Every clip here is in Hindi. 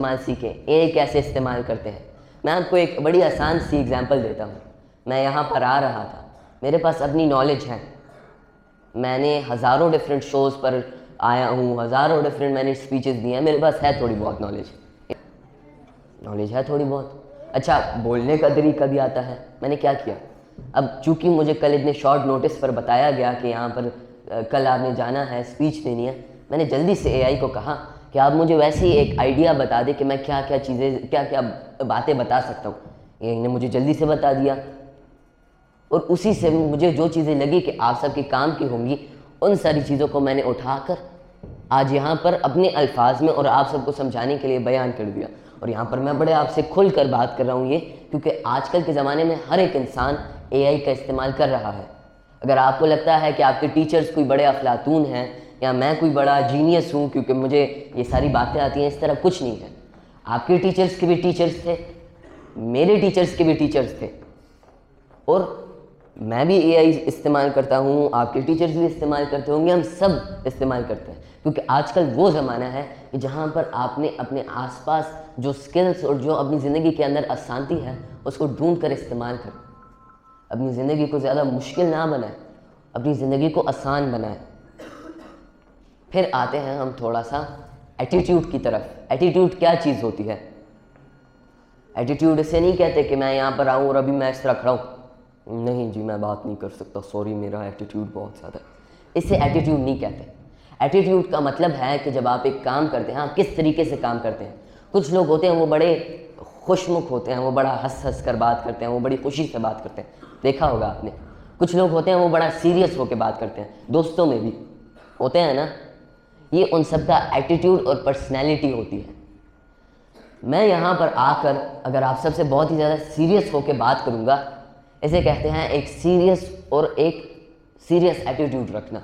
इस्तेमाल सीखें, एआई कैसे इस्तेमाल करते हैं। मैं आपको एक बड़ी आसान सी एग्जांपल देता हूँ। मैं यहाँ पर आ रहा था, मेरे पास अपनी नॉलेज है, मैंने हज़ारों डिफरेंट शोज़ पर आया हूँ, हज़ारों डिफरेंट मैंने स्पीचेस दी हैं, मेरे पास है थोड़ी बहुत नॉलेज है थोड़ी बहुत। अच्छा, बोलने का तरीका भी आता है। मैंने क्या किया, अब चूँकि मुझे कल इतने शॉर्ट नोटिस पर बताया गया कि यहाँ पर कल आपने जाना है, स्पीच देनी है, मैंने जल्दी से एआई को कहा कि आप मुझे वैसे ही एक आइडिया बता दें कि मैं क्या क्या चीज़ें, क्या क्या बातें बता सकता हूँ। एआई ने मुझे जल्दी से बता दिया और उसी से मुझे जो चीज़ें लगी कि आप सबके काम की होंगी, उन सारी चीज़ों को मैंने उठाकर आज यहाँ पर अपने अल्फाज में और आप सबको समझाने के लिए बयान कर दिया। और यहाँ पर मैं बड़े आपसे खुल कर बात कर रहा हूँ ये, क्योंकि आजकल के ज़माने में हर एक इंसान एआई का इस्तेमाल कर रहा है। अगर आपको लगता है कि आपके टीचर्स कोई बड़े अफलातून हैं या मैं कोई बड़ा जीनियस हूँ क्योंकि मुझे ये सारी बातें आती हैं, इस तरह कुछ नहीं है। आपके टीचर्स के भी टीचर्स थे, मेरे टीचर्स के भी टीचर्स थे, और मैं भी एआई इस्तेमाल करता हूँ, आपके टीचर्स भी इस्तेमाल करते होंगे, हम सब इस्तेमाल करते हैं। क्योंकि आजकल वो ज़माना है कि जहाँ पर आपने अपने आसपास जो स्किल्स और जो अपनी ज़िंदगी के अंदर अशांति है उसको ढूंढ कर इस्तेमाल करें। अपनी ज़िंदगी को ज़्यादा मुश्किल ना बनाएं, अपनी ज़िंदगी को आसान बनाएं। फिर आते हैं हम थोड़ा सा एटीट्यूड की तरफ। एटीट्यूड क्या चीज़ होती है? एटीट्यूड इसे नहीं कहते कि मैं यहाँ पर आऊँ और अभी मैं इस तरह खड़ा हूँ, नहीं जी मैं बात नहीं कर सकता, सॉरी मेरा एटीट्यूड बहुत ज़्यादा। इसे एटीट्यूड नहीं कहते। एटीट्यूड का मतलब है कि जब आप एक काम करते हैं, आप किस तरीके से काम करते हैं। कुछ लोग होते हैं वो बड़े खुशमुख होते हैं, वो बड़ा हंस हंस कर बात करते हैं, वो बड़ी खुशी से बात करते हैं, देखा होगा आपने। कुछ लोग होते हैं वो बड़ा सीरियस होकर बात करते हैं, दोस्तों में भी होते हैं ना। ये उन सब का एटीट्यूड और पर्सनैलिटी होती है। मैं यहाँ पर आकर अगर आप सबसे बहुत ही ज़्यादा सीरियस होकर बात करूँगा, इसे कहते हैं एक सीरियस और एक सीरियस एटीट्यूड रखना।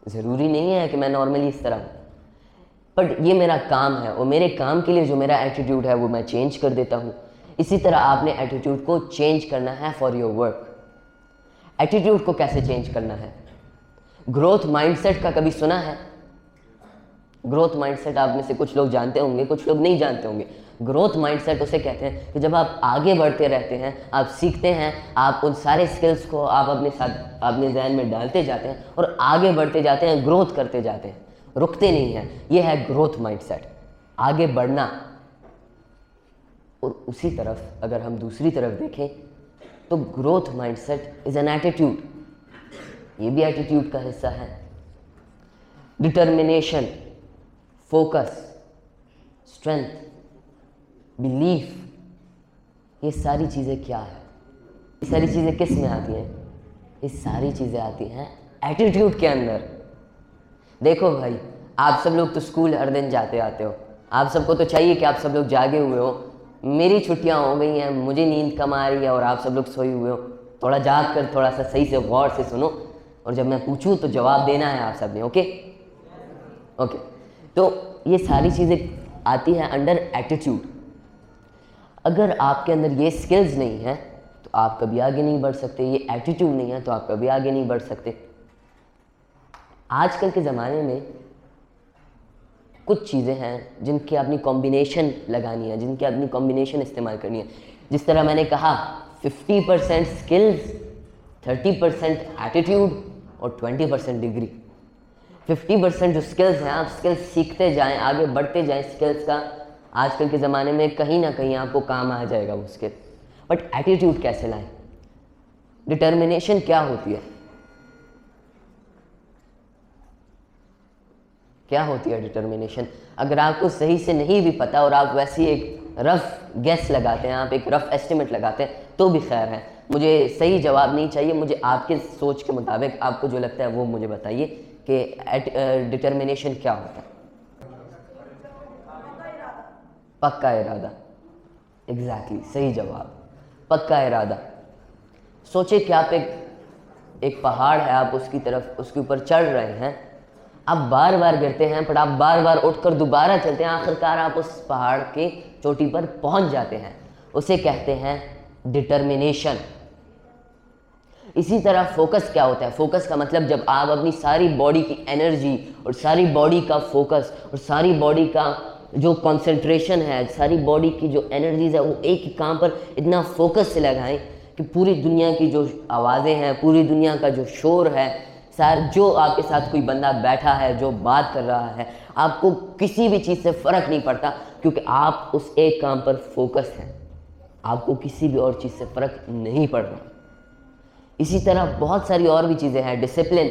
ज़रूरी नहीं है कि मैं नॉर्मली इस तरह हूँ, बट ये मेरा काम है और मेरे काम के लिए जो मेरा एटीट्यूड है वो मैं चेंज कर देता हूँ। इसी तरह आपने एटीट्यूड को चेंज करना है फॉर योर वर्क। एटीट्यूड को कैसे चेंज करना है? ग्रोथ माइंडसेट का कभी सुना है? ग्रोथ माइंडसेट आप में से कुछ लोग जानते होंगे, कुछ लोग नहीं जानते होंगे। ग्रोथ माइंडसेट उसे कहते हैं कि जब आप आगे बढ़ते रहते हैं, आप सीखते हैं, आप उन सारे स्किल्स को आप अपने साथ अपने ज़हन में डालते जाते हैं और आगे बढ़ते जाते हैं, ग्रोथ करते जाते हैं, रुकते नहीं हैं। ये है ग्रोथ माइंडसेट, आगे बढ़ना। और उसी तरफ अगर हम दूसरी तरफ देखें तो growth mindset is an attitude, ये भी एटीट्यूड का हिस्सा है। डिटर्मिनेशन, फोकस, स्ट्रेंथ, बिलीफ, ये सारी चीज़ें क्या है? ये सारी चीज़ें किस में आती हैं? ये सारी चीज़ें आती हैं एटीट्यूड के अंदर। देखो भाई, आप सब लोग तो स्कूल हर दिन जाते आते हो, आप सबको तो चाहिए कि आप सब लोग जागे हुए हो। मेरी छुट्टियां हो गई हैं, मुझे नींद कम आ रही है और आप सब लोग सोए हुए हो। थोड़ा जाग कर थोड़ा सा सही से गौर से सुनो और जब मैं पूछूं तो जवाब देना है आप सब ने। Okay okay. तो ये सारी चीज़ें आती हैं अंडर एटीट्यूड। अगर आपके अंदर ये स्किल्स नहीं है तो आप कभी आगे नहीं बढ़ सकते, ये एटीट्यूड नहीं है तो आप कभी आगे नहीं बढ़ सकते। आजकल के ज़माने में कुछ चीज़ें हैं जिनकी अपनी कॉम्बिनेशन लगानी है, जिनकी अपनी कॉम्बिनेशन इस्तेमाल करनी है। जिस तरह मैंने कहा 50% स्किल्स, 30% एटीट्यूड और 20% डिग्री। 50% जो स्किल्स हैं, आप स्किल्स सीखते जाएं, आगे बढ़ते जाएं स्किल्स का, आजकल के ज़माने में कहीं ना कहीं आपको काम आ जाएगा वो स्किल। बट एटीट्यूड कैसे लाएं? डिटर्मिनेशन क्या होती है? क्या होती है डिटर्मिनेशन? अगर आपको सही से नहीं भी पता और आप वैसे एक रफ गेस लगाते हैं, आप एक रफ एस्टिमेट लगाते हैं तो भी खैर है। मुझे सही जवाब नहीं चाहिए, मुझे आपके सोच के मुताबिक आपको जो लगता है वो मुझे बताइए कि डिटर्मिनेशन क्या होता है। पक्का इरादा, एग्जैक्टली सही जवाब, पक्का इरादा। सोचे कि आप एक पहाड़ है, आप उसकी तरफ उसके ऊपर चढ़ रहे हैं, आप बार बार गिरते हैं पर आप बार बार उठकर दोबारा चलते हैं, आखिरकार आप उस पहाड़ के चोटी पर पहुंच जाते हैं। उसे कहते हैं डिटर्मिनेशन। इसी तरह फोकस क्या होता है? फोकस का मतलब जब आप अपनी सारी बॉडी की एनर्जी और सारी बॉडी का फोकस और सारी बॉडी का जो कंसंट्रेशन है, सारी बॉडी की जो एनर्जीज है, वो एक ही काम पर इतना फोकस से लगाएं कि पूरी दुनिया की जो आवाज़ें हैं, पूरी दुनिया का जो शोर है, जो आपके साथ कोई बंदा बैठा है जो बात कर रहा है, आपको किसी भी चीज़ से फ़र्क नहीं पड़ता, क्योंकि आप उस एक काम पर फोकस हैं। आपको किसी भी और चीज़ से फ़र्क नहीं पड़ रहा। इसी तरह बहुत सारी और भी चीज़ें हैं। डिसिप्लिन,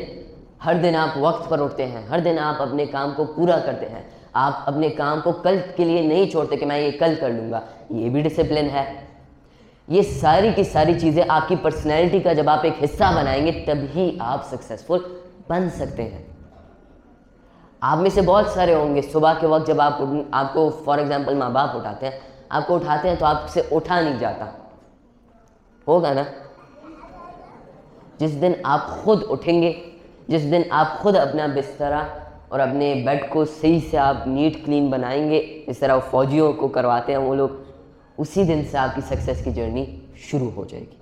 हर दिन आप वक्त पर उठते हैं, हर दिन आप अपने काम को पूरा करते हैं, आप अपने काम को कल के लिए नहीं छोड़ते कि मैं ये कल कर लूँगा, ये भी डिसिप्लिन है। ये सारी की सारी चीज़ें आपकी पर्सनैलिटी का जब आप एक हिस्सा बनाएंगे तभी आप सक्सेसफुल बन सकते हैं। आप में से बहुत सारे होंगे सुबह के वक्त जब आपको फॉर एग्जांपल माँ बाप उठाते हैं, आपको उठाते हैं तो आपसे उठा नहीं जाता, होगा ना। जिस दिन आप खुद उठेंगे, जिस दिन आप खुद अपना बिस्तरा और अपने बेड को सही से आप नीट क्लीन बनाएंगे, इस तरह फौजियों को करवाते हैं वो लोग, उसी दिन से आपकी सक्सेस की जर्नी शुरू हो जाएगी।